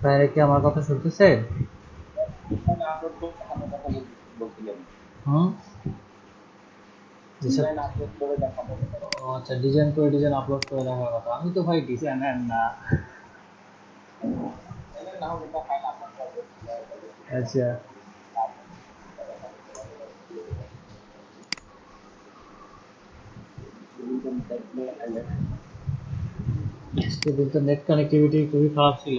বাইরে কি আমার কথা শুনতেছে? হুম। ও আচ্ছা, ডিজাইন করে ডিজাইন আপলোড করে দেখার কথা। আমি তো ভাই ডিজাইনার না। আচ্ছা, সেদিন তো নেট কানেক্টিভিটি খুবই খারাপ ছিল।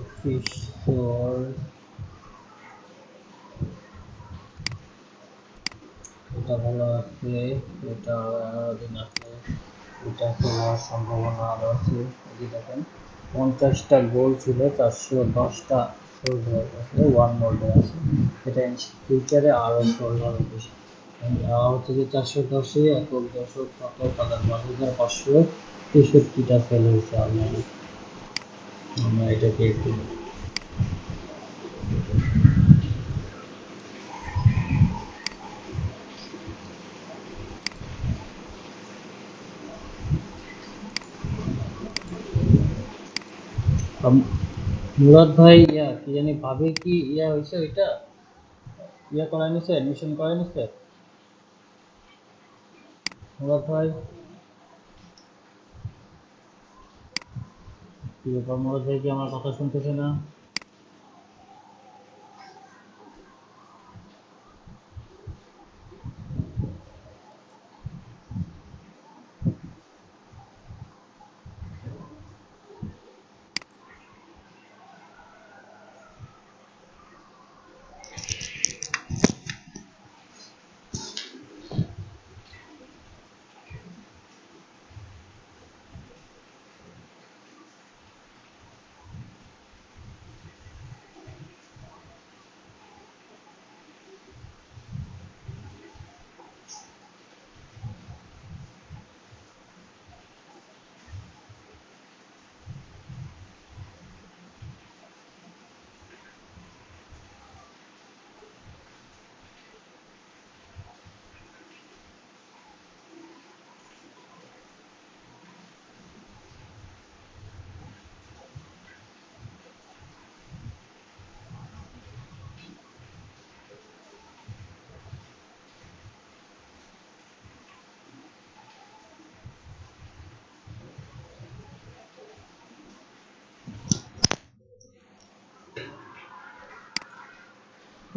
অফিসর এটা ভালো আছে, এটা দিন আছে, এটা খেলার সম্ভাবনা আরো আছে। এই যে দেখেন, 50টা গোল ছিল, 410টা সোল্ড হয়ে গেছে, ওয়ান মোল্ডে আছে। এটা ফিউচারে আরো সোল্ড হবে বেশি। হচ্ছে যে 410-এ একক দশক কত তাদের 5,563টা সেল হয়েছে অলরেডি। আমরা এটাকে একটু মুরাদ ভাই, কি জানি ভাবে কি হয়েছে ওইটা, করাই নিছে, অ্যাডমিশন করাই নিছে মুরাদ ভাই। কি ব্যাপার, মুরাদ ভাই কি আমার কথা শুনতেছে না?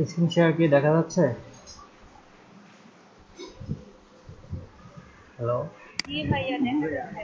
স্ক্রিন শেয়ার কি দেখা যাচ্ছে? হ্যালো। জি ভাইয়া, দেখা যাচ্ছে।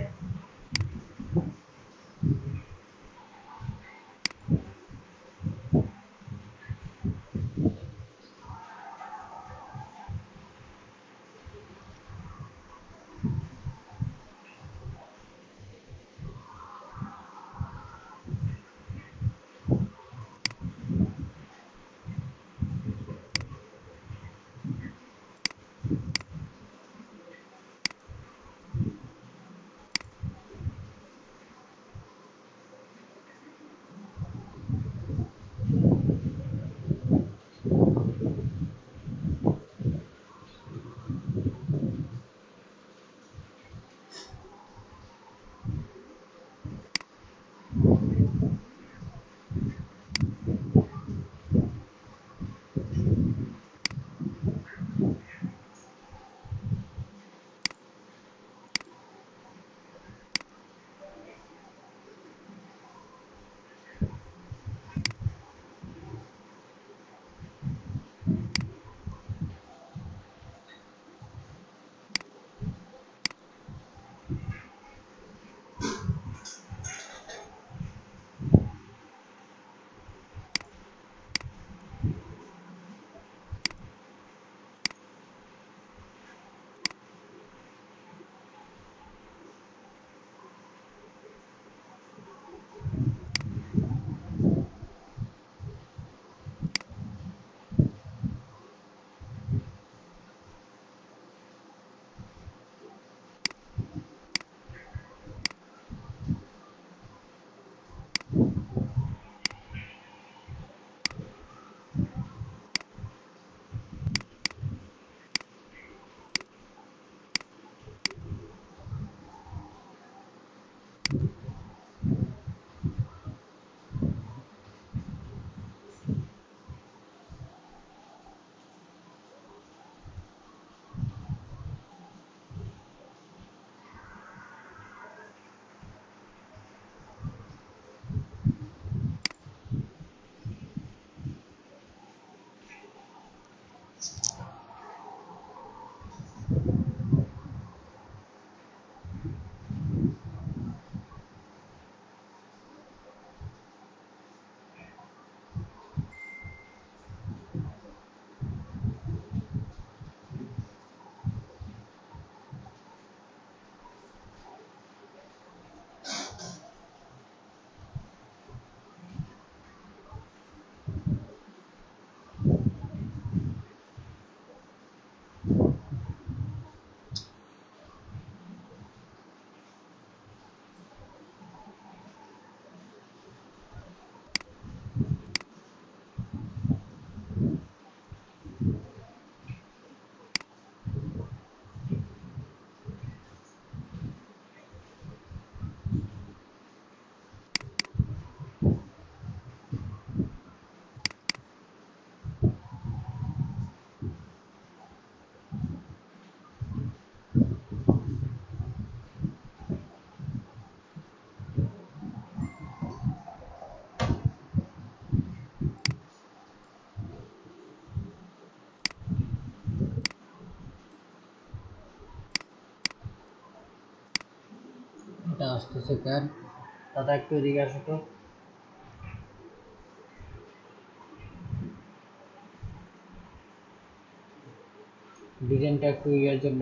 এটা আসতেছে কেন দাদা একটু এদিকে আসো তো ডিজাইনটা একটু ইয়ার জন্য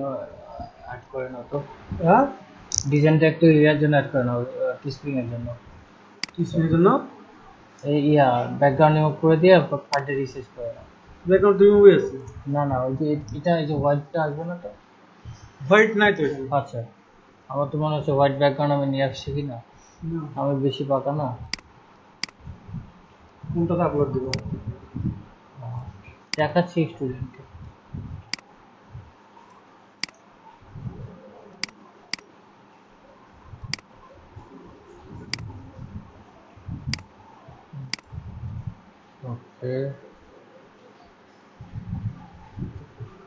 অ্যাড করে নাও তো হ্যাঁ ডিজাইনটা একটু ইয়ার জন্য অ্যাড করে নাও টিস্পিং এর জন্য কিসের জন্য এই ইয়া ব্যাকগ্রাউন্ড রিমুভ করে দিয়ে ফাইলটা রিসেট করে নাও ব্যাকগ্রাউন্ড তুমি মুভি আছে না না ওই যে এটা এই যে হোয়াইটটা আসবে না তো হোয়াইট নাই তো এখানে আচ্ছা আমার তো মনে হচ্ছে হোয়াইট ব্যাকগ্রাউন্ড আমি নিয়ে আসছি কি না আমি বেশি পাকা না কোনটাতে আপলোড দিব দেখাচ্ছি স্টুডেন্টকে ওকে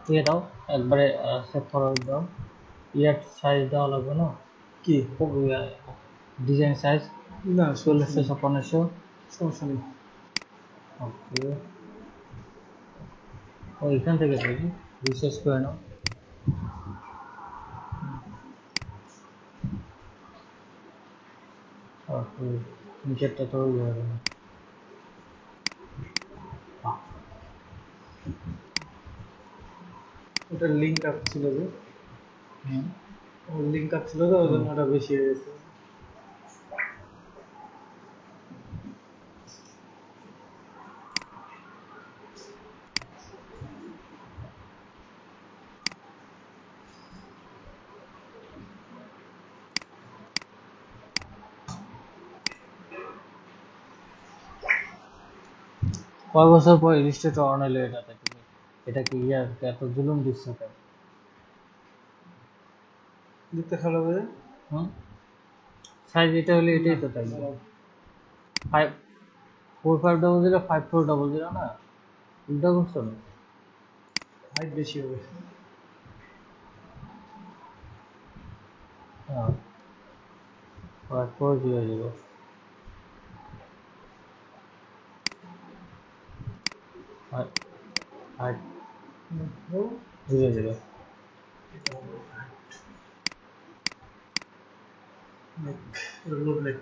দিয়ে দাও একবারে সেভ ফরওয়ার্ড দাও ইয়ার সাইজ দেওয়া লাগবে না কি ডিজাইন সাইজ না 1600 5600 সমস্যা নেই ওকে ও এখান থেকে দেখি রিসার্চ করে নাও ওকে নিচেরটা তো ইয়ে হবে না ওটা লিঙ্ক আপ ছিল যে লিঙ্ক আপ ছিল তো ওই জন্য ওটা বেশি হয়ে গেছে কয় বছর পর ইলিস্ট্রেটর অন এলো এটাতে তুমি এটা কি ইয়ার এত জুলুম দিচ্ছ কেন দেখতে ভালো হবে হুম সাইজ এটা হলে এটাই তো থাকবে 4500 5400 না উল্টা করছো না হাইট বেশি হবে হ্যাঁ 5400 হাইট 00 নেক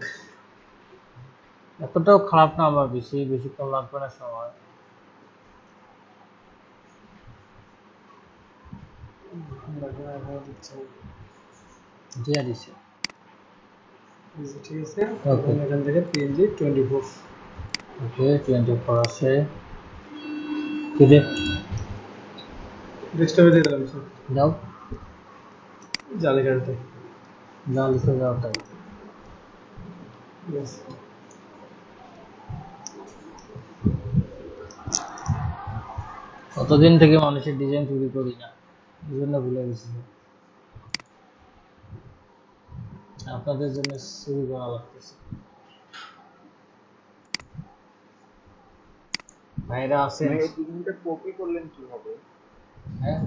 এতটাও খারাপ না আবার বেশিক্ষণ লাগবে না সময় দিয়ে দিছে ঠিক আছে এখান থেকে পিএনজি 24 ওকে 24 আছে কিরে ডেস্কটপে দিয়ে দিলাম স্যার যাও জালি কাটতে যা লিখে যাও তাই ইয়েস কতদিন থেকে মানুষের ডিজাইন চুরি করি না এই জন্য ভুলে গেছি আপনাদের জন্য চুরি করা লাগতেছে ভাইরা আছেন কপি করলেন কিভাবে হ্যাঁ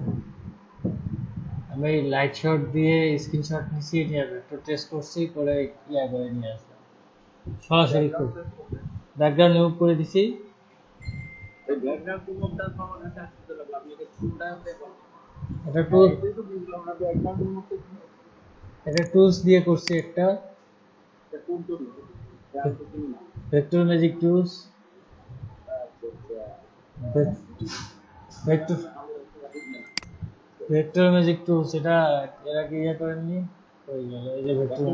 আমি লাইট শট দিয়ে স্ক্রিনশট নিছি নিয়ে একটু টেস্ট করছি করে ইয়া করে নিয়ে আসলাম সরাসরি ব্যাকগ্রাউন্ড রিমুভ করে দিছি এই ব্যাকগ্রাউন্ড রিমুভটা আমার কাছে আসতে লাগলো আপনি এটা টুলটা দেখুন এটা টুল তো বুঝলাম না ব্যাকগ্রাউন্ড রিমুভটা এটা টুলস দিয়ে করছি একটা কোন tool vector magic tools vector vector magic tools এটা এরা কি ইয়ে করেননি ওই গেল এই যে ভেক্টর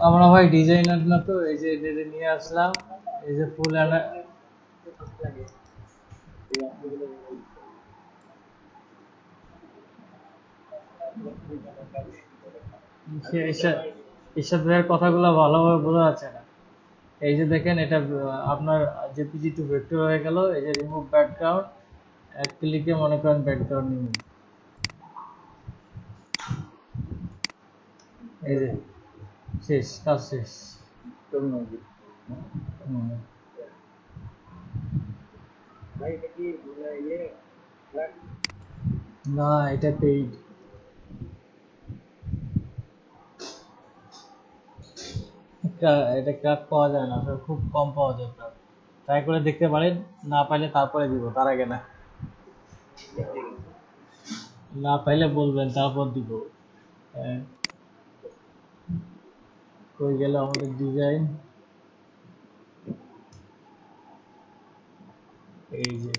আমরা ভাই ডিজাইনার না তো এই যে এটা নিয়ে আসলাম এই যে ফুল ঈশাদ ভাইয়ের কথাগুলো ভালোভাবে বোঝা যাচ্ছে না এই যে দেখেন এটা আপনার জেপিজি টু ভেক্টর হয়ে গেল এই যে রিমুভ ব্যাকগ্রাউন্ড এক ক্লিকে মনে করেন ব্যাকগ্রাউন্ড রিমুভ এই যে শেষ কাজ শেষ না এটা পেইড এটা ক্রাক পাওয়া যায় না খুব কম পাওয়া যায় ট্রাই করে দেখতে পারেন না পাইলে তারপরে দিব তার আগে না না পাইলে বলবেন, তারপর দিব। হ্যাঁ, কই গেল আমাদের ডিজাইন? এই যে,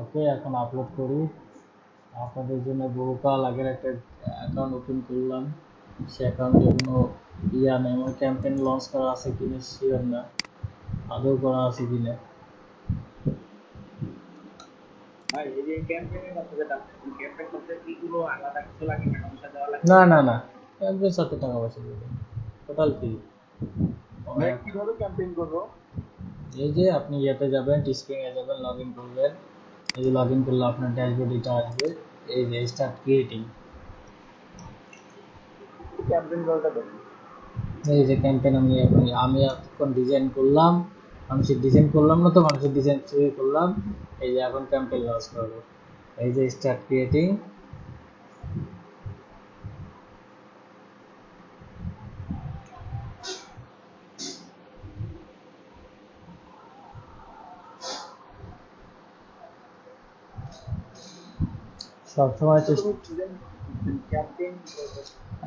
ওকে, এখন আপলোড করি। আপনাদের জন্য বহুকাল আগের একটা অ্যাকাউন্ট ওপেন করলাম, সে অ্যাকাউন্টে কোনো ইয়া নেই, আমার ক্যাম্পেইন লঞ্চ করা আছে কিনা শিওর না, আদৌ করা আছে কিনা। ভাই এই যে ক্যাম্পেইনের কথা যেটা ক্যাম্পেইন করতে কি কোনো আলাদা কিছু লাগে, টাকা পয়সা দেওয়া লাগে? না না না, ক্যাম্পেইন সাথে টাকা পয়সা দেবে, টোটাল ফ্রি। ভাই কিভাবে ক্যাম্পেইন করবো? এই যে আপনি ইয়েতে যাবেন, টিস্প্রিংয়ে যাবেন, লগ ইন করবেন। এই যে লগ ইন করলে আপনার ড্যাশবোর্ড এটা আসবে, এই যে স্টার্ট ক্রিয়েটিং। ক্যাম্পেইন করাটা দেখুন। এই যে ক্যাম্পেইন আমি এখন ডিজাইন করলাম, মানুষের ডিজাইন করলাম না তো, মানুষের ডিজাইন তৈরি করলাম। এই যে এখন ক্যাম্পেইন লঞ্চ করবো, এই যে স্টার্ট ক্রিয়েটিং। সবসময় ক্যাম্পেইন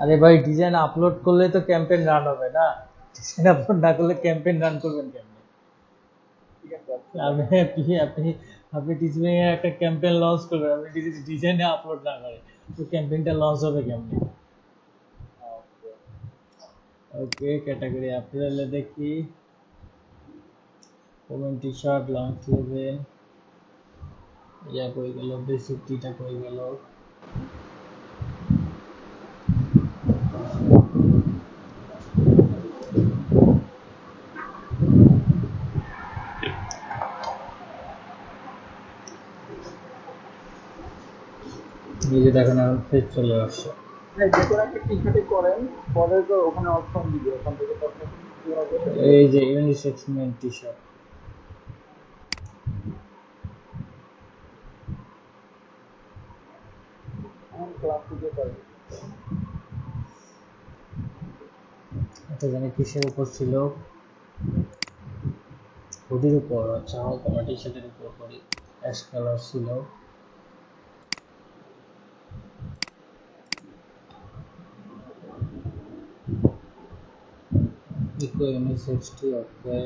আরে ভাই, ডিজাইন আপলোড করলে তো ক্যাম্পেইন রান হবে না, ডিজাইন আপলোড না করলে ক্যাম্পেইন রান করবেন কেমনে? ঠিক আছে। আপনি আপনি আপনি আপনি টিচিং এ একটা ক্যাম্পেইন লঞ্চ করবেন, আপনি যদি ডিজাইনে আপলোড না করেন তো ক্যাম্পেইনটা লঞ্চ হবে কেমনে? ওকে, ক্যাটাগরি অ্যাপারেলে দেখি, women T shirt launch level, ইয়া কই গেল, বেসিক টিটা কই গেল? এই যে দেখেন এখন পেজ চলে আসছে। যে কোনো একটা টি-শার্টে করেন, পরে তো ওখানে অপশন দিবে, ওখান থেকে তখন কি হবে? এই যে ইউনিসেক্স মেন টি শার্ট, ক্লাসিকে করেন। এটা জানি কিসের উপর ছিল, হুডির উপর। আচ্ছা, কোনো টি শার্টের উপর করি, অ্যাশ কালার ছিল। ইকো ইউনিসেক্স টি, ওকে।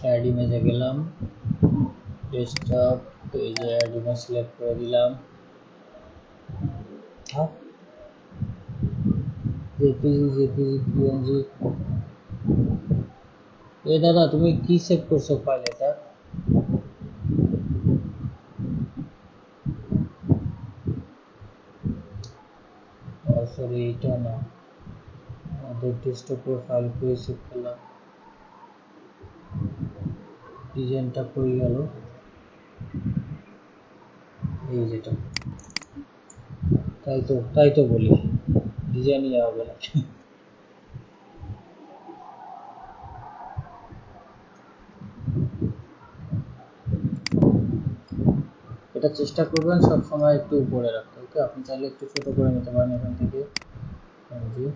অ্যাড ইমেজে গেলাম, ডেস্কটপ, এই যে অ্যাড ইমেজ সিলেক্ট করে দিলাম। হ্যাঁ, জেপিজি পিএনজি। এ দাদা, তুমি কি সেভ করছো ফাইল এটা? সরি, এটা না, আমাদের ডেস্কটপে ফাইল করে সেভ করলাম। ডিজাইনটা কই গেল? এই যেটা, তাই তো বলি, ডিজাইনই হবে না। এটা চেষ্টা করবেন সবসময় একটু উপরে রাখতে, ওকে। আপনি চাইলে একটু ছোট করে নিতে পারেন এখান থেকে। জি,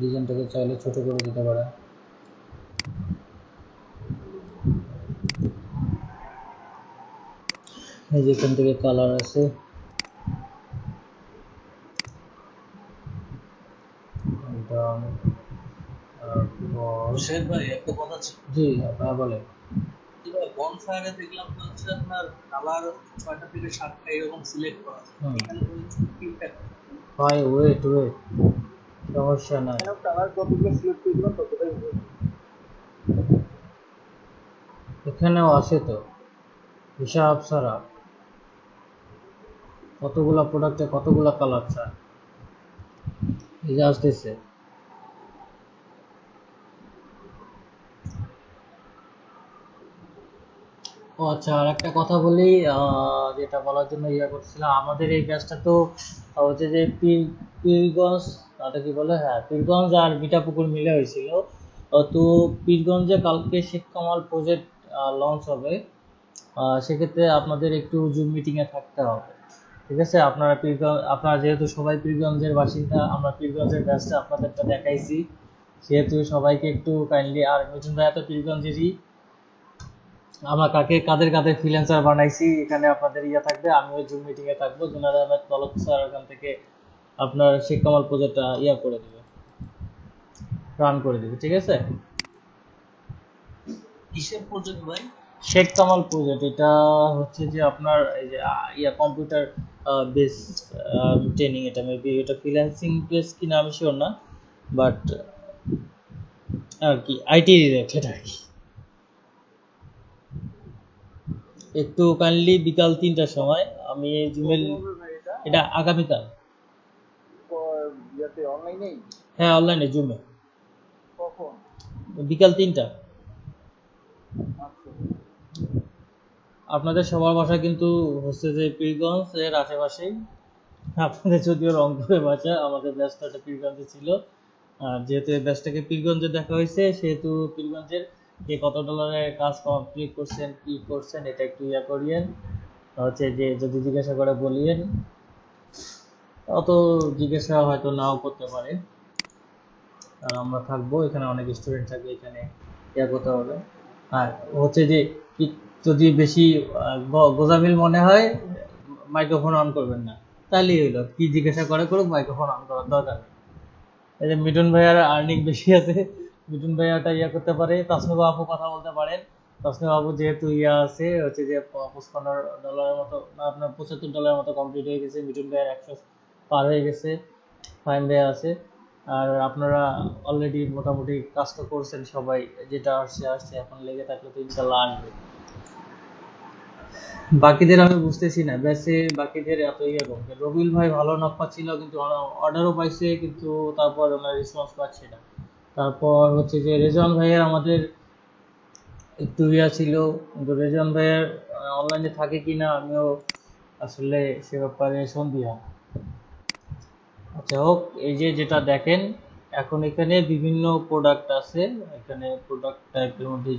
ডিজাইনটাকে চাইলে ছোট করে দিতে পারেন। এই যে এখান থেকে কালার আছে, শেখ ভাই, একটা কথা ছিল। জি, আপনারা বলেন। বনফায়ারে দেখলাম তো হচ্ছে আপনার কালার 6টা থেকে 7টা এরকম সিলেক্ট করা আছে। এখানে তো হচ্ছে 3টা। ভাই ওয়েট, সমস্যা নাই, কালার কতগুলো সিলেক্ট করে দিবেন ততটাই হবে। এখানেও আছে তো হিসাব ছাড়া কতগুলা প্রোডাক্টে কতগুলা কালার চান, এই যে আসতেছে। ও আচ্ছা, আর একটা কথা বলি, যেটা বলার জন্য ইয়া করছিলাম, আমাদের এই ব্যাচটা তো হচ্ছে যে পীরগঞ্জ, ওটা কি বলে, হ্যাঁ পীরগঞ্জ আর মিঠাপুকুর মিলে হয়েছিল। তো পীরগঞ্জে কালকে শেখ কামাল প্রজেক্ট লঞ্চ হবে। সেক্ষেত্রে আপনাদের একটু জুম মিটিংয়ে থাকতে হবে, ঠিক আছে? আপনারা যেহেতু সবাই পীরগঞ্জের বাসিন্দা, আমরা পীরগঞ্জের ব্যাচটা আপনাদেরটা দেখাইছি, সেহেতু সবাইকে একটু কাইন্ডলি, আর মিঠুন ভাইয়া তো পীরগঞ্জেরই, আমরা কাদের কাদের ফ্রিল্যান্সার বানাইছি এখানে আপনাদের থাকবে। আমিও জুম মিটিংয়ে থাকবো। জুনাদ আহমেদ তলব স্যার এখান থেকে আপনার শেখ কামাল প্রজেক্টটা করে দেবে, রান করে দেবে, ঠিক আছে? কিসের প্রজেক্ট ভাই? শেখ কামাল প্রজেক্ট, এটা হচ্ছে যে আপনার এই যে কম্পিউটার বেস ট্রেনিং। এটা মেবি এটা ফ্রিল্যান্সিং বেস কিনা আমি শিওর না, বাট আর কি আইটি রিলেটেড আর কি। একটু কাইন্ডলি বিকাল 3টার সময় আমি জিমেল, এটা আগামীকাল। হ্যাঁ, অনলাইনে জুমে বিকাল 3টা। আপনাদের সবার বাসা কিন্তু হচ্ছে যে পীরগঞ্জ এর আশেপাশেই। আপনাদের যদিও রংপুরে বাসা, আমাদের ব্যস্তটা পীরগঞ্জে ছিল। আর যেহেতু এই ব্যস্তটাকে পীরগঞ্জে দেখা হয়েছে, সেহেতু পীরগঞ্জের যে কত ডলারের কাজ কমপ্লিট করছেন, কি করছেন, এটা একটু করিয়েন। হচ্ছে যে যদি জিজ্ঞাসা করে বলিয়েন, অত জিজ্ঞাসা হয়তো নাও করতে পারে। আর আমরা থাকবো এখানে, অনেক স্টুডেন্ট থাকবে এখানে, করতে হবে। আর হচ্ছে যে যদি বেশি গোজামিল মনে হয়, মাইক্রোফোন অন করবেন না, তাহলেই হইলো। কি জিজ্ঞাসা করে করুক, মাইক্রোফোন অন করার দরকার নেই। এই যে মিঠুন ভাইয়ার আর্নিং বেশি আছে, মিঠুন ভাইয়াটা করতে পারে। তাসনিবা আপু কথা বলতে পারেন। তাসনিবা আপু যেহেতু আছে হচ্ছে যে $55 মতো, আপনার $75 মতো কমপ্লিট হয়ে গেছে। মিঠুন ভাইয়ার 100 পার হয়ে গেছে। ফাইন ভাইয়া আছে। আর আপনারা অলরেডি মোটামুটি কাজ তো করছেন সবাই, যেটা আসছে, এখন লেগে থাকলে তো ইনশাল্লাহ আসবে। বাকিদের আমি বুঝতেছি না, ব্যাসে বাকিদের এত করবে। রবিউল ভাই ভালো নক পাচ্ছিল, কিন্তু অর্ডারও পাইছে, কিন্তু তারপর ওনার রেসপন্স পাচ্ছে না। তারপর হচ্ছে যে রেজন ভাইয়ের আমাদের একটু ছিল, কিন্তু রেজন ভাইয়ের অনলাইনে থাকে কিনা আমিও আসলে সে ব্যাপারে সন্দিহান। আচ্ছা হোক, এই যে যেটা দেখেন এখন এখানে বিভিন্ন প্রোডাক্ট আছে। এখানে প্রোডাক্ট টাইপের মধ্যে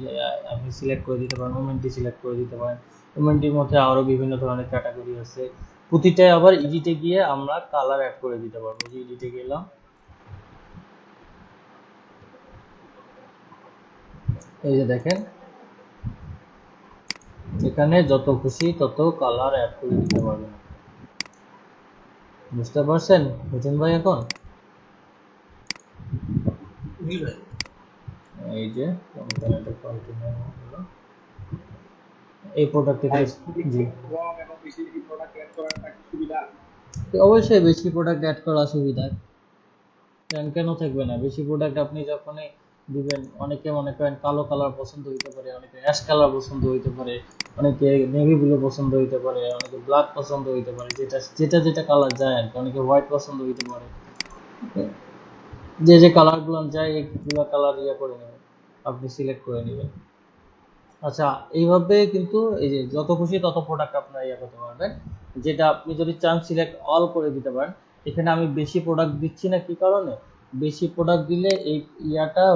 আপনি সিলেক্ট করে দিতে পারেন, ওমেন্টি সিলেক্ট করে দিতে পারেন। ওমেন্টির মধ্যে আরো বিভিন্ন ধরনের ক্যাটাগরি আছে। প্রতিটায় আবার এডিটে গিয়ে আমরা কালার অ্যাড করে দিতে পারবো। যে এডিটে গেলাম, এই যে দেখেন এখানে যত খুশি তত কালার অ্যাড করে দিতে পারবেন। বুঝতে পারছেন মিঠুন ভাই? এখন এই যে এই প্রোডাক্টে অবশ্যই বেশি প্রোডাক্ট অ্যাড করা সুবিধা, কেন থাকবে না? বেশি প্রোডাক্ট আপনি যখনই দিবেন, অনেকে মনে করেন কালো কালার পছন্দ হইতে পারে, অনেকে অ্যাশ কালার পছন্দ হইতে পারে, অনেকে নেভি ব্লু পছন্দ হইতে পারে, অনেকে ব্ল্যাক পছন্দ হইতে পারে, যেটা কালার যায় আর কি। অনেকে হোয়াইট পছন্দ হইতে পারে। যে কালারগুলো যায় এইগুলো কালার করে নেবেন, আপনি সিলেক্ট করে নেবেন। আচ্ছা, এইভাবে কিন্তু এই যে যত খুশি তত প্রোডাক্ট আপনারা করতে পারবেন। যেটা আপনি যদি চান সিলেক্ট অল করে দিতে পারেন। এখানে আমি বেশি প্রোডাক্ট দিচ্ছি না, কি কারণে? বেশি প্রোডাক্ট দিলে এই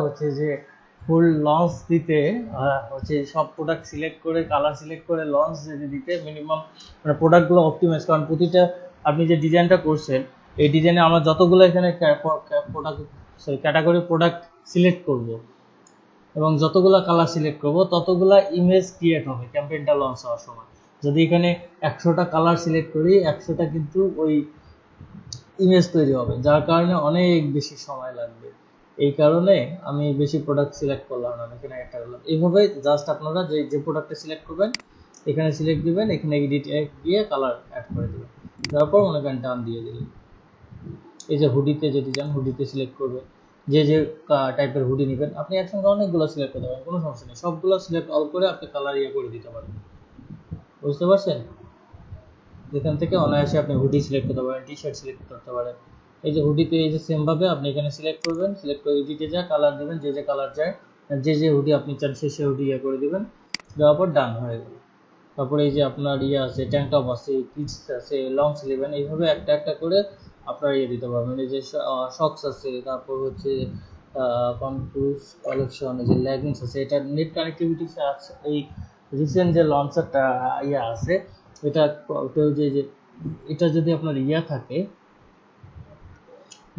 হচ্ছে যে ফুল লঞ্চ দিতে হচ্ছে সব প্রোডাক্ট সিলেক্ট করে কালার সিলেক্ট করে লঞ্চ দিতে মিনিমাম, মানে প্রোডাক্টগুলো অপটিমাইজ, কারণ প্রতিটা আপনি যে ডিজাইনটা করছেন, এই ডিজাইনে আমরা যতগুলো এখানে ক্যাটাগরি প্রোডাক্ট সিলেক্ট করব এবং যতগুলা কালার সিলেক্ট করব, ততগুলা ইমেজ ক্রিয়েট হবে ক্যাম্পেইনটা লঞ্চ হওয়ার সময়। যদি এখানে 100টা কালার সিলেক্ট করি, 100টা কিন্তু ওই ইমেজ তৈরি হবে, যার কারণে অনেক বেশি সময় লাগবে। এই কারণে আমি বেশি প্রোডাক্ট সিলেক্ট করলাম না, এখানে একটা করলাম। এইভাবে জাস্ট আপনারা যে প্রোডাক্টটা সিলেক্ট করবেন, এখানে সিলেক্ট দিবেন, এখানে এডিট দিয়ে কালার অ্যাড করে দেবেন, তারপর মনে করেন টান দিয়ে দিলেন। এই যে হুডিতে যদি যান, হুডিতে সিলেক্ট করবেন, যে টাইপের হুডি নেবেন আপনি একসঙ্গে অনেকগুলো সিলেক্ট করতে পারেন, কোনো সমস্যা নেই। সবগুলো সিলেক্ট অল করে আপনি কালার করে দিতে পারেন। বুঝতে পারছেন? এখান থেকে অনায়াসে আপনি হুডি সিলেক্ট করতে পারেন, টি শার্ট সিলেক্ট করতে পারেন। এই যে হুডিতে এই যে সেম ভাবে আপনি এখানে সিলেক্ট করবেন, সিলেক্ট করে এডিটে যা কালার দেবেন, যে কালার চায়, যে হুডি আপনি চান সে হুডি করে দিবেন, দেওয়ার পর ডান হয়ে গেল। তারপরে এই যে আপনার আছে ট্যাঙ্ক টপ আছে, কিডস আছে, লং স্লিভ, এইভাবে একটা একটা করে আপনারা দিতে পারবেন। এই যে শক্স আছে, তারপর হচ্ছে কনফিউজ কালেকশন, এই যে ল্যাগিংস আছে, এটা নেট কানেক্টিভিটি আছে। এই রিসেন্ট যে লঞ্চারটা ইয়া আছে, এটা যে এটা যদি আপনার ইয়া থাকে,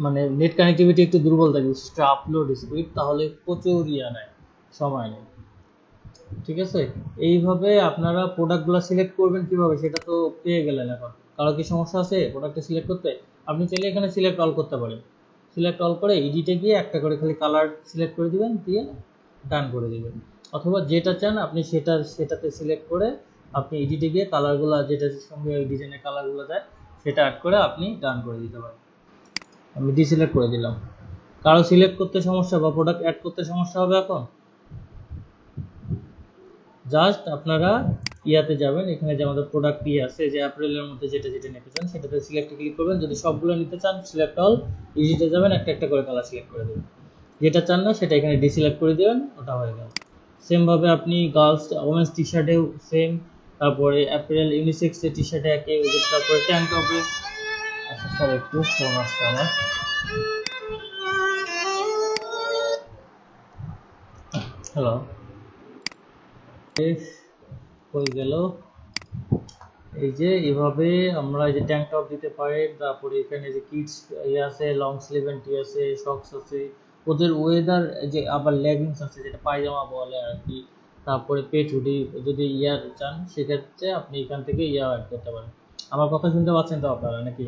মানে নেট কানেক্টিভিটি একটু দুর্বল থাকে, বিশেষ করে আপলোড স্পিড, তাহলে প্রচুর ইয়া নেয়, সময় নেয়। ঠিক আছে, এইভাবে আপনারা প্রোডাক্টগুলো সিলেক্ট করবেন কিভাবে সেটা তো পেয়ে গেলেন। এখন কারো কি সমস্যা আছে প্রোডাক্টটা সিলেক্ট করতে? আপনি চাইলে এখানে সিলেক্ট অল করতে পারেন। সিলেক্ট অল করে এডিটে গিয়ে একটা করে খালি কালার সিলেক্ট করে দিবেন, দিয়ে ডান করে দিবেন। অথবা যেটা চান আপনি সেটাতে সিলেক্ট করে আপনি এডিটে গিয়ে কালারগুলো যেটার সঙ্গে ওই ডিজাইনের কালারগুলো দেয় সেটা অ্যাড করে আপনি ডান করে দিতে পারেন। আমি ডিসিলেক্ট করে দিলাম। কারো সিলেক্ট করতে সমস্যা বা প্রোডাক্ট অ্যাড করতে সমস্যা হবে এখন? জাস্ট আপনারা ইয়াতে যাবেন, এখানে যে আমাদের প্রোডাক্ট ইয়ে আছে, যে অ্যাপ্রিলের মধ্যে যেটা যেটা নিতে চান সেটাতে সিলেক্টে ক্লিক করবেন। যদি সবগুলো নিতে চান সিলেক্ট অল, ইজিতে যাবেন, একটা একটা করে কালার সিলেক্ট করে দেবেন। যেটা চান না সেটা এখানে ডিসিলেক্ট করে দেবেন, ওটা হয়ে গেল। সেম ভাবে আপনি গার্লস ওমেন্স টি শার্টেও সেম, তারপরে অ্যাপ্রিল ইউনিসেক্সের টি শার্টে একই, তারপরে ট্যাঙ্ক টপে। আচ্ছা স্যার, একটু ফোন আসছে আমার। হ্যালো, হয়ে গেল। এই যে এভাবে আমরা এই যে ট্যাঙ্ক টপ দিতে পারি, তারপরে এখানে যে কিডস ইয়ে আছে, লং স্লিভ এন্ড টি আছে, শক্স আছে, ওদের ওয়েদার, যে আবার লেগিংস আছে যেটা পায়জামা বলে আর কি, তারপরে পেট হুডি যদি ইয়ার চান সেক্ষেত্রে আপনি এখান থেকে ইয়া অ্যাড করতে পারেন। আমার কথা শুনতে পাচ্ছেন তো আপনারা নাকি?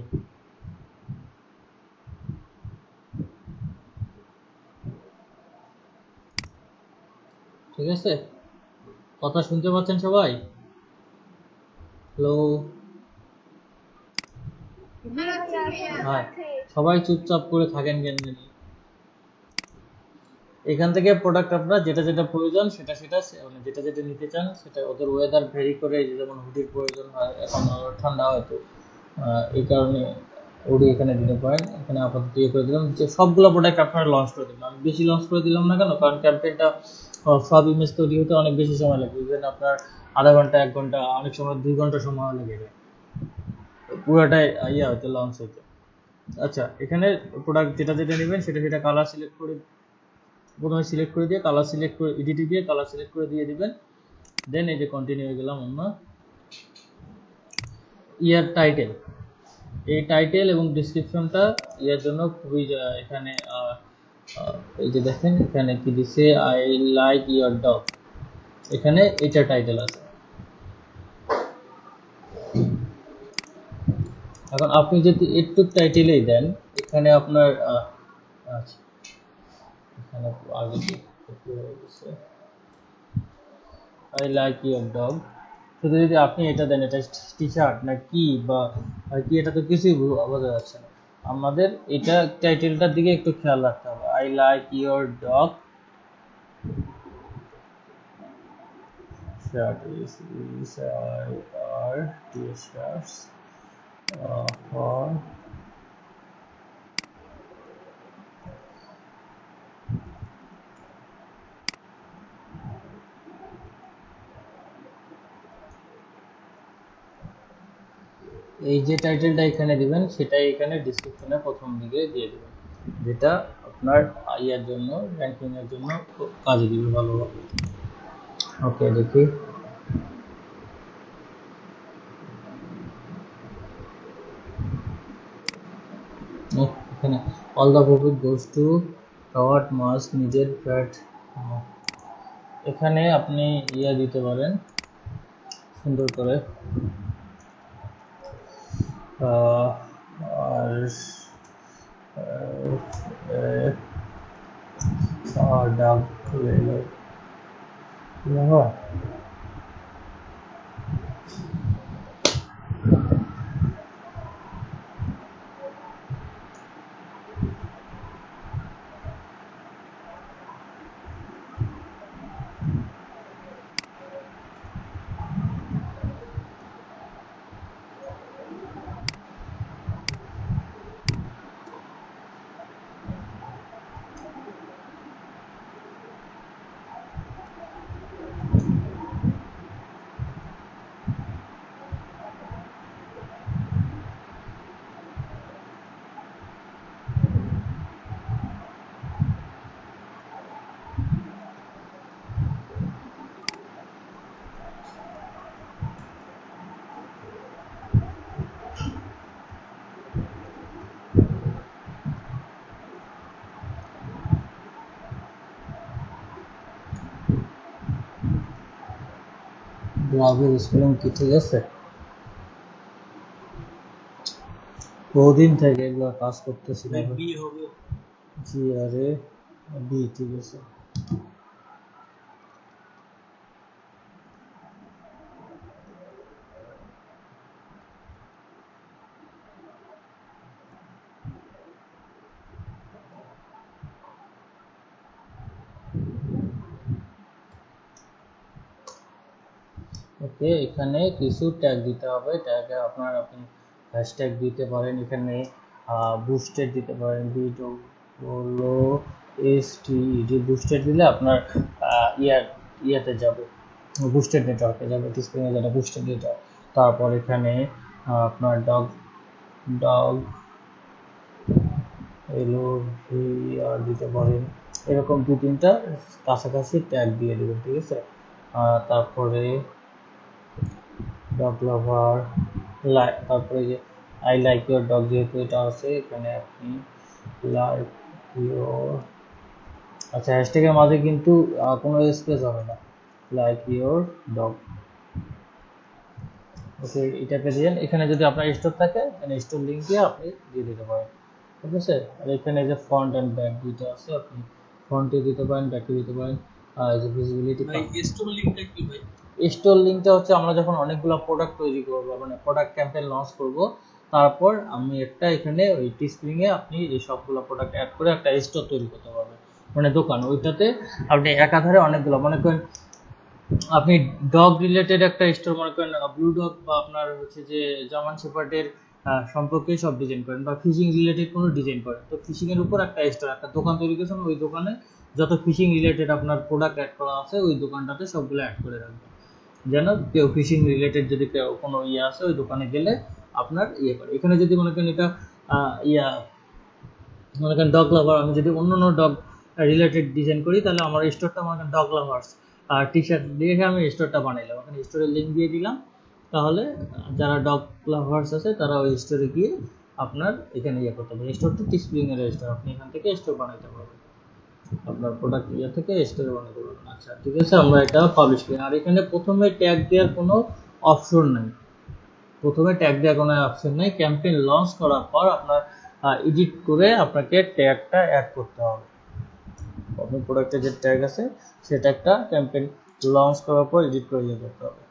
ঠিক আছে, কথা শুনতে পাচ্ছেন সবাই? হ্যালো, হ্যাঁ, সবাই চুপচাপ করে থাকেন কেন জানি। এখান থেকে প্রোডাক্ট আপনার যেটা যেটা প্রয়োজন সেটা সেটা মানে যেটা যেটা নিতে চান সেটা, ওদের ওয়েদার ভেরি করে, যেমন হুডির প্রয়োজন হয়, এখন ঠান্ডা হয়তো, এই কারণে হুডি এখানে দিতে পারেন। এখানে আপাতত ইয়ে করে দিলাম, যে সবগুলো প্রোডাক্ট আপনারা লঞ্চ করে দিলাম। আমি বেশি লঞ্চ করে দিলাম না কেন, কারণ ক্যাম্পেইনটা সব ইমেজ তৈরি হতে অনেক বেশি সময় লাগবে। ইভেন আপনার আধা ঘন্টা 1 ঘন্টা, অনেক সময় 2 ঘন্টা সময় লেগে যায় পুরোটাই ইয়ে হতে, লঞ্চ হতে। আচ্ছা, এখানে প্রোডাক্ট যেটা যেটা নেবেন সেটা সেটা কালার সিলেক্ট করে, প্রথমে সিলেক্ট করে দিয়ে কালার সিলেক্ট করে এডিটে গিয়ে কালার সিলেক্ট করে দিয়ে দিবেন। দেন এই যে কন্টিনিউ হয়ে গেলাম আমরা। ইয়ার টাইটেল, এই টাইটেল এবং ডিসক্রিপশনটা ইয়ার জন্য খুবই এখানে এই যে দেখেন এখানে কি দিছে, আই লাইক ইয়োর ডগ, এখানে এটা টাইটেল আছে। এখন আপনি যদি একটু টাইটেলেই দেন, এখানে আপনার আচ্ছা, এখানে আগে আই লাইক ইয়োর ডগ, শুধু যদি আপনি এটা দেন, এটা টি শার্ট না কি বা কি, এটা তো কিছুই বোঝা যাচ্ছে না। আমাদের এটা টাইটেলটার দিকে একটু খেয়াল রাখতে হবে। I like your dog shirt is I are T shirts for এই যে টাইটেলটা এখানে দিবেন সেটাই এখানে ডিসক্রিপশনে প্রথম দিকে দিয়ে দিবেন, যেটা আপনার ইয়ার জন্য, র্যাঙ্কিং এর জন্য কাজে দিবে ভালোভাবে। ওকে, দেখি। এখানে all the profit goes to covered মাস নিজের ফ্যাট, এখানে আপনি ইয়া দিতে পারেন সুন্দর করে, আর ডাক লাভের স্পেলিং কি ঠিক আছে? বহুদিন থেকে এগুলো কাজ করতেছি না। বি হবে। জি আরে বি ঠিক আছে। ওকে, এখানে কিছু ট্যাগ দিতে হবে। ট্যাগে আপনি হ্যাশট্যাগ দিতে পারেন, এখানে বুস্টেড দিতে পারেন, BWSTED বুস্টেড দিলে আপনার ইয়াতে যাবে, বুস্টেড নেটওয়ার্কে যাবে, ডিসপ্লে যেটা বুস্টেড নেটওয়ার্ক। তারপর এখানে আপনার ডগ LOVR দিতে পারেন, এরকম 2-3টা কাছাকাছি ট্যাগ দিয়ে দেবেন, ঠিক আছে। তারপরে ডগ লাভার, তারপরে যে আই লাইক ইউর ডগ, যেহেতু এটা আছে এখানে আপনি লাইক ইউর, আচ্ছা হ্যাশট্যাগের মাঝে কিন্তু কোনো স্পেস হবে না, লাইক ইউর ডগ। ওকে, এটাকে দিন। এখানে যদি আপনার স্টোর থাকে এখানে স্টোর লিঙ্ক দিয়ে আপনি দিয়ে দিতে পারেন, ঠিক আছে। আর এখানে যে ফ্রন্ট অ্যান্ড ব্যাক দুটো আছে, আপনি ফ্রন্টে দিতে পারেন, ব্যাকে দিতে পারেন। আর যে ভিজিবিলিটি, ভাই স্টোর লিংকটা কি ভাই? স্টোর লিঙ্কটা হচ্ছে আমরা যখন অনেকগুলো প্রোডাক্ট তৈরি করব, মানে প্রোডাক্ট ক্যাম্পেইন লঞ্চ করব, তারপর আমি একটা এখানে ওই টিস্প্রিং এ আপনি এই সবগুলো প্রোডাক্ট অ্যাড করে একটা স্টোর তৈরি করতে পারবেন, মানে দোকান। ওইটাতে আপনি একাধারে অনেকগুলো, মনে করেন আপনি ডগ রিলেটেড একটা স্টোর, মনে করেন ব্লু ডগ বা আপনার হচ্ছে যে জার্মান শেপার্ডের সম্পর্কে সব ডিজাইন করেন, বা ফিশিং রিলেটেড কোনো ডিজাইন করেন, তো ফিশিং এর উপর একটা স্টোর, একটা দোকান তৈরি করেছেন, ওই দোকানে যত ফিশিং রিলেটেড আপনার প্রোডাক্ট অ্যাড করা আছে ওই দোকানটাতে সবগুলো অ্যাড করে রাখবেন, যেন কেউ ফিশিং রিলেটেড যদি কেউ কোনো ইয়ে আছে ওই দোকানে গেলে আপনার ইয়ে করে। এখানে যদি মনে করেন এটা মনে করেন ডগ লাভার, আমি যদি অন্য ডগ রিলেটেড ডিজাইন করি, তাহলে আমার স্টোরটা মনে করেন ডগ লাভার্স আর টি শার্ট দিয়ে আমি স্টোরটা বানাইলাম, ওখানে স্টোরের লিঙ্ক দিয়ে দিলাম, তাহলে যারা ডগ লাভার্স আছে তারা ওই স্টোরে গিয়ে আপনার এখানে ইয়ে করতে পারবে। স্টোরটা টিস্প্রিং এর স্টোর, আপনি এখান থেকে স্টোর বানাইতে পারবেন, আপনার প্রোডাক্ট ইয়ে থেকে স্টোরে বানাতে পারবেন। আচ্ছা ঠিক আছে, আমরা এটা পাবলিশ করি। আর এখানে প্রথমে ট্যাগ দেওয়ার কোনো অপশন নাই, ক্যাম্পেইন লঞ্চ করার পর আপনার এডিট করে আপনাকে ট্যাগটা অ্যাড করতে হবে। আপনার প্রোডাক্টে যে ট্যাগ আছে সেই ট্যাগটা ক্যাম্পেইন লঞ্চ করার পর এডিট করে ইয়ে করতে হবে।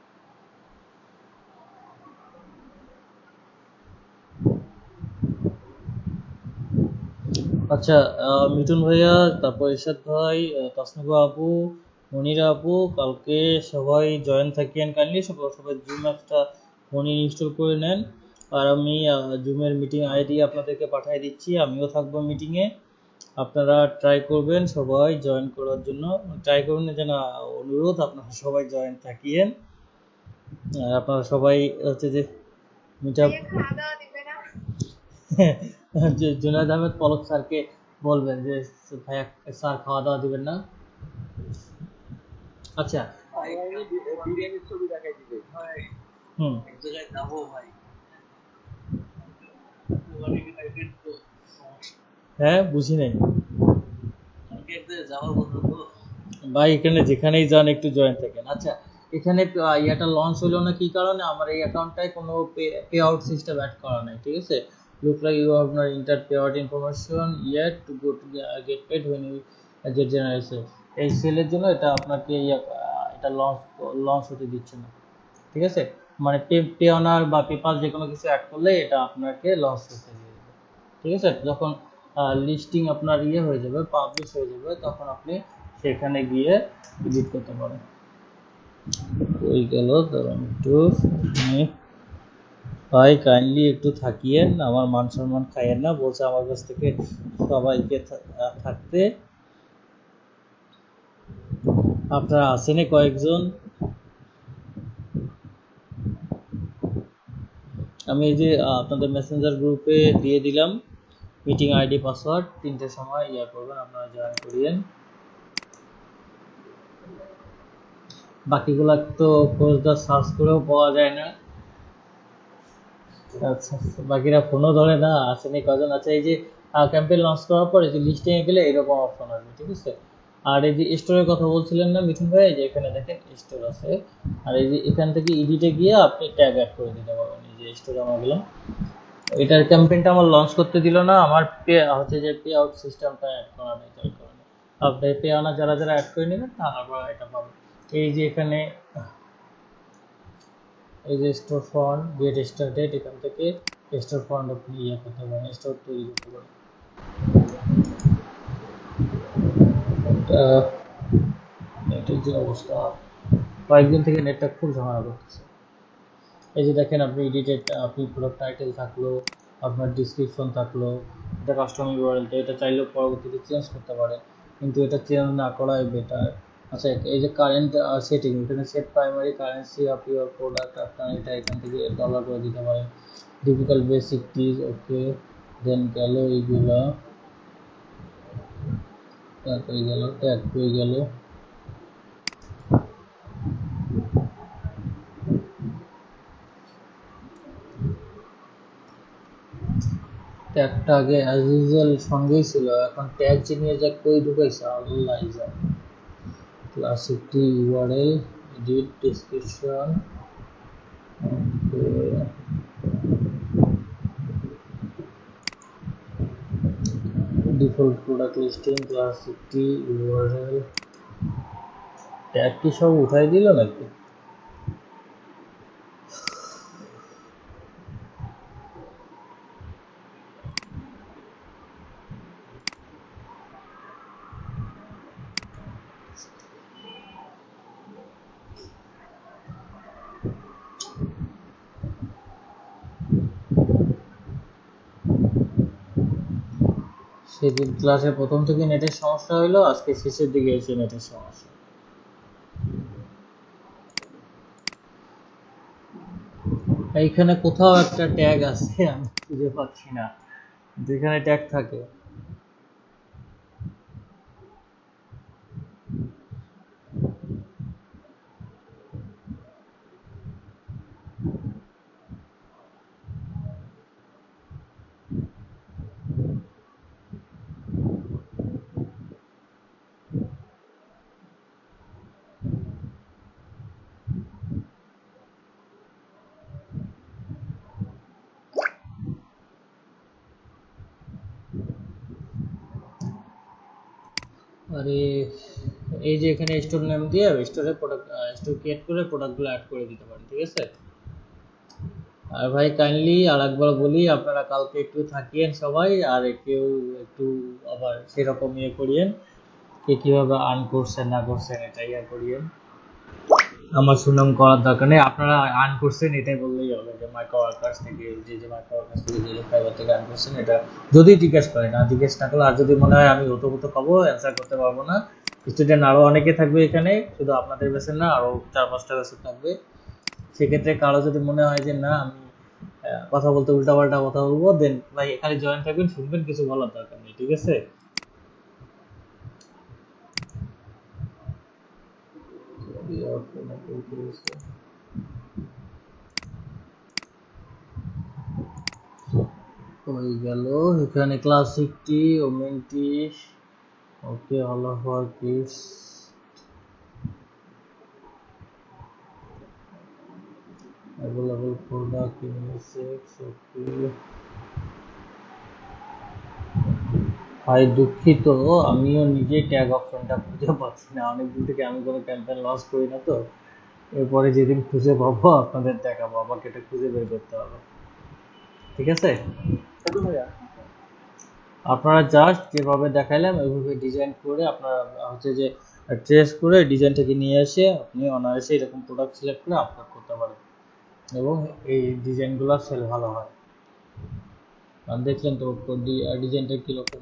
আচ্ছা, মিঠুন ভাইয়া, তারপর ইরশাদ ভাই, তাসনিবা আপু, মনিরা আপু, কালকে সবাই জয়েন থাকিয়েন কাইন্ডলি, সবাই জুম অ্যাপটা ফোনে ইনস্টল করে নেন। আর আমি জুমের মিটিং আইডি আপনাদেরকে পাঠিয়ে দিচ্ছি, আমিও থাকবো মিটিংয়ে। আপনারা ট্রাই করবেন সবাই জয়েন করার জন্য, ট্রাই করবেন যেন, অনুরোধ আপনারা সবাই জয়েন থাকিয়েন। আর আপনারা সবাই হচ্ছে যে মিটআপ খাওয়া দাওয়া দিবে না? জুনায়েদ আহমেদ পলক স্যারকে বলবেন যে ভাইয়া স্যার খাওয়া দাওয়া দিবেন না। আচ্ছা বিরিয়ানির ছবি দেখাই দিবে ভাই হুম, এক জায়গায় যাবো ভাই, হ্যাঁ বুঝি নাই কালকে এক জায়গায় যাওয়ার কথা তো। ভাই, এখানে যেখানেই যান একটু জয়েন থাকেন। আচ্ছা, এখানে ইয়াটা লঞ্চ হলো না কি কারণে, আমার এই অ্যাকাউন্টটায় কোনো পে আউট সিস্টেম অ্যাড করা নাই, ঠিক আছে। Look like you have not entered payout information yet to go to get paid when you get generation. এই সেলের জন্য এটা আপনাকে এটা লঞ্চ হতে দিচ্ছে না, ঠিক আছে। মানে পে অনার বা পেপাল যে কোনো কিছু অ্যাড করলে এটা আপনাকে লঞ্চ করতে দিয়ে দেবে, ঠিক আছে। যখন লিস্টিং আপনার ইয়ে হয়ে যাবে, পাবলিশ হয়ে যাবে, তখন আপনি সেখানে গিয়ে এডিট করতে পারেন। ওই গেল, ধরুন একটু ভাই কাইন্ডলি একটু থাকিয়েন, আমার মান সম্মান খাইয়েন না, বলছে আমার কাছ থেকে সবাইকে থাকতে। আপনারা আসেনি কয়েকজন, আমি এই যে আপনাদের মেসেঞ্জার গ্রুপে দিয়ে দিলাম মিটিং আইডি পাসওয়ার্ড, 3টের সময় ইয়া করবেন, আপনারা জয়েন করিয়েন। বাকিগুলো তো খোঁজদার সার্চ করেও পাওয়া যায় না। আচ্ছা, বাকিরা ফোনও ধরে না, আসেনি কজন। আচ্ছা, এই যে ক্যাম্পেইন লঞ্চ করার পরে যে লিস্টিং এ গেলে এরকম অপশন আসবে, ঠিক আছে। আর এই যে স্টোরের কথা বলছিলেন না মিঠুন ভাই, এই যে এখানে দেখেন স্টোর আছে, আর এই যে এখান থেকে এডিটে গিয়ে আপনি ট্যাগ অ্যাড করে দিতে পারবেন। এই যে স্টোরে আমার গেলাম, এটার ক্যাম্পেইনটা আমার লঞ্চ করতে দিল না, আমার পে হচ্ছে যে পে আউট সিস্টেমটা অ্যাড করা নেই, তাই কারণে আপনি পে আনা যারা যারা অ্যাড করে নেবেন তারা এটা পাবেন। এই যে এখানে এই যে স্টোর ফন্ট গেট স্টার্টেড, এখান থেকে স্টোর ফন্ট আপনি ইয়ে করতে পারেন, স্টোর তৈরি করতে পারেন। নেটের যে অবস্থা, কয়েকদিন থেকে নেটটা খুব ঝামেলা করতেছে। এই যে দেখেন আপনি এডিটেড, আপনি প্রোডাক্ট টাইটেল থাকলো, আপনার ডিসক্রিপশন থাকলো, এটা কাস্টমার ইউআরএলটা, এটা চাইলেও পরবর্তীতে চেঞ্জ করতে পারে, কিন্তু এটা চেঞ্জ না করাই বেটার। আচ্ছা, এই যে কারেন্ট সেটিং, এখানে set primary currency of your product, আপনার এটা এখান থেকে ডলার করে দিতে পারেন। ডিফিকাল্ট বেসিক টিজ, ওকে, দেন গেল এইগুলা, তারপরে গেল ট্যাগ হয়ে গেল। ট্যাগটা আগে অ্যাজ ইউজুয়াল সঙ্গেই ছিল, এখন ট্যাগ চিনিয়ে যা কই ঢুকাইছে আল্লাহ জানে। Classic T URL, edit description, default product listing, classic T URL, tag কি সব উঠাই দিল নাকি? সেদিন ক্লাসে প্রথম থেকে নেটের সমস্যা হইলো, আজকে শেষের দিকে এসে নেটের সমস্যা। এইখানে কোথাও একটা ট্যাগ আছে, আমি খুঁজে পাচ্ছি না, যেখানে ট্যাগ থাকে। আরে এই যে এখানে স্টোর নেম দিয়ে স্টোরে প্রোডাক্ট স্টোর ক্রিয়েট করে প্রোডাক্টগুলো অ্যাড করে দিতে পারেন, ঠিক আছে। আর ভাই কাইন্ডলি আর একবার বলি, আপনারা কালকে একটু থাকিয়েন সবাই, আর কেউ একটু আবার সেরকম ইয়ে করিয়েন, কে কিভাবে আর্ন করছেন না করছেন এটা ইয়ে করিয়েন। আমার সুনাম করার দরকার নেই, আপনারা আর্ন করছেন এটাই বললেই হবে, যে মাইক্রো ওয়ার্কার্স থেকে যে মাইক্রো ওয়ার্কার্স থেকে যে ফাইবার থেকে আর্ন করছেন, এটা যদি জিজ্ঞেস করেন। আর জিজ্ঞেস না করলে, আর যদি মনে হয় আমি হতো পাবো অ্যান্সার করতে পারবো না, স্টুডেন্ট আরো অনেকে থাকবে এখানে, শুধু আপনাদের বেসের না, আরো 4-5টা বেসের থাকবে, সেক্ষেত্রে কারো যদি মনে হয় যে না আমি কথা বলতে উল্টাপাল্টা কথা বলবো, দেন ভাই এখানে জয়েন থাকবেন, শুনবেন, কিছু বলার দরকার নেই, ঠিক আছে। হয়ে গেল এখানে classic T women T, okay, all of our kids, available product unisex, okay. ভাই দুঃখিত, আমিও নিজে ট্যাগ অপশনটা খুঁজে পাচ্ছি না, অনেকদিন থেকে আমি কোনো ক্যাম্পেইন লঞ্চ করি না, তো এরপরে যেদিন খুঁজে পাবো আপনাদের দেখাবো, আমাকে এটা খুঁজে বের করতে হবে, ঠিক আছে। আপনারা জাস্ট যেভাবে দেখাইলাম ওইভাবে ডিজাইন করে আপনারা হচ্ছে যে ট্রেস করে ডিজাইনটাকে নিয়ে এসে আপনি অনায়াসে এরকম প্রোডাক্ট সিলেক্ট করে আপলোড করতে পারেন, এবং এই ডিজাইনগুলো সেল ভালো হয়। আর দেখলেন তো ডিজাইনটা কীরকম।